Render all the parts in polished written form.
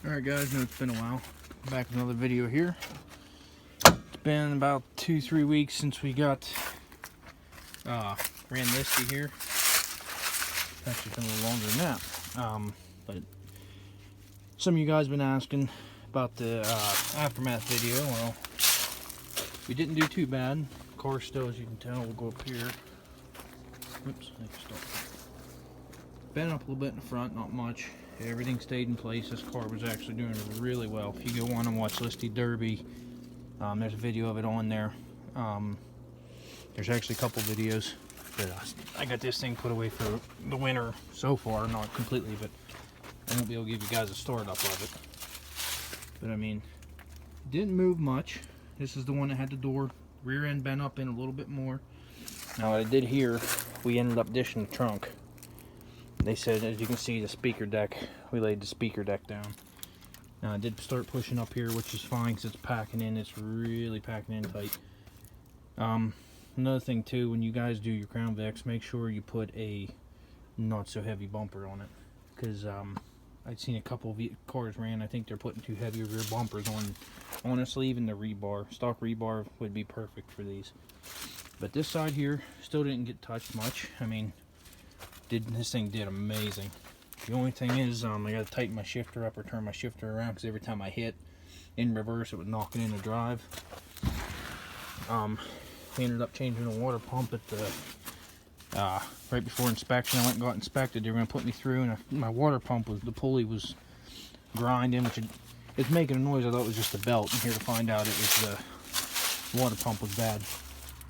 Alright guys, know it's been a while. Back with another video here. It's been about 2-3 weeks since we got ran Listy here. It's actually been a little longer than that. But some of you guys have been asking about the aftermath video. Well, we didn't do too bad. Car still, as you can tell, we'll go up here. Oops, I can start. Bent up a little bit in the front, not much. Everything stayed in place. This car was actually doing really well. If you go on and watch Listy Derby, there's a video of it on there. There's actually a couple videos, but I got this thing put away for the winter so far, not completely, but I won't be able to give you guys a start up of it. But I mean, didn't move much. This is the one that had the door rear end bent up in a little bit more. Now what I did here, we ended up dishing the trunk. They said, as you can see, the speaker deck, we laid the speaker deck down. Now I did start pushing up here, which is fine because it's packing in. It's really packing in tight. Another thing too, when you guys do your Crown Vics, make sure you put a not so heavy bumper on it, because I've seen a couple of cars ran. I think they're putting too heavy rear bumpers on. Honestly, even the rebar, stock rebar, would be perfect for these. But this side here still didn't get touched much. I mean, this thing did amazing. The only thing is, I got to tighten my shifter up or turn my shifter around, because every time I hit in reverse, it would knock it in the drive. We ended up changing the water pump at the right before inspection. I went and got inspected. They were going to put me through, and my water pump was, the pulley was grinding, which it's making a noise. I thought it was just the belt, and here to find out it was the water pump was bad.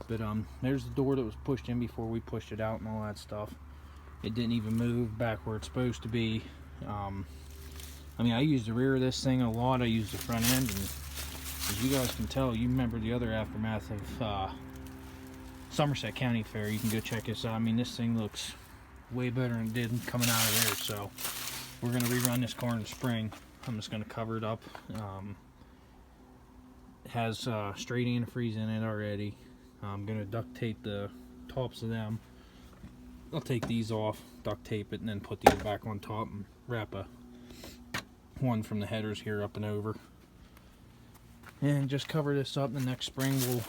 But there's the door that was pushed in before we pushed it out and all that stuff. It didn't even move back where it's supposed to be. I mean, I used the rear of this thing a lot. I used the front end, and as you guys can tell, you remember the other aftermath of Somerset County Fair. You can go check this out. I mean, this thing looks way better than it did coming out of there. So we're going to rerun this car in the spring. I'm just going to cover it up. It has straight antifreeze in it already. I'm going to duct tape the tops of them. I'll take these off, duct tape it, and then put these back on top and wrap one from the headers here up and over. And just cover this up. The next spring we'll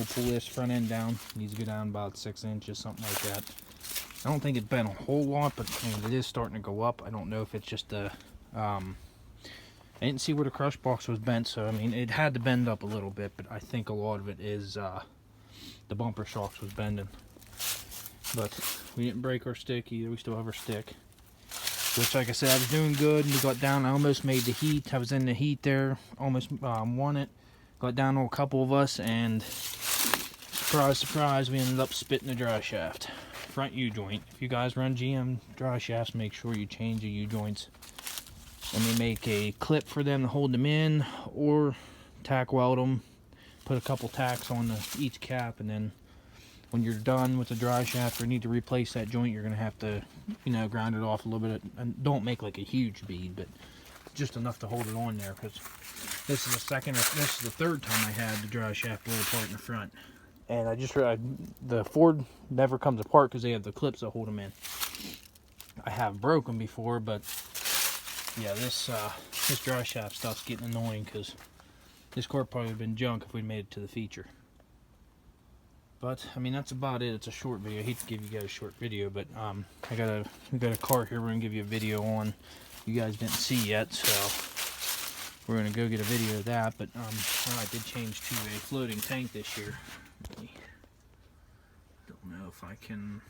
pull this front end down. It needs to go down about 6 inches, something like that. I don't think it's bent a whole lot, but I mean, it is starting to go up. I don't know if it's just a I didn't see where the crush box was bent, so I mean, it had to bend up a little bit, but I think a lot of it is the bumper shocks was bending. But we didn't break our stick either. We still have our stick, which, like I said, I was doing good, and we got down. I almost made the heat. I was in the heat there, almost won it. Got down to a couple of us, and surprise, surprise, we ended up spitting the dry shaft, front U-joint. If you guys run GM dry shafts, make sure you change the U-joints. And they make a clip for them to hold them in, or tack weld them. Put a couple tacks on each cap, and then when you're done with the dry shaft or need to replace that joint, you're going to have to, you know, grind it off a little bit. And don't make like a huge bead, but just enough to hold it on there, because this is the third time I had the dry shaft blow apart in the front. And I just realized the Ford never comes apart because they have the clips that hold them in. I have broken before, but yeah, this dry shaft stuff's getting annoying, because this car probably would have been junk if we made it to the feature. But I mean, that's about it. It's a short video. I hate to give you guys a short video, but we got a car here we're gonna give you a video on. You guys didn't see yet, so we're gonna go get a video of that. But I did change to a floating tank this year. Don't know if I can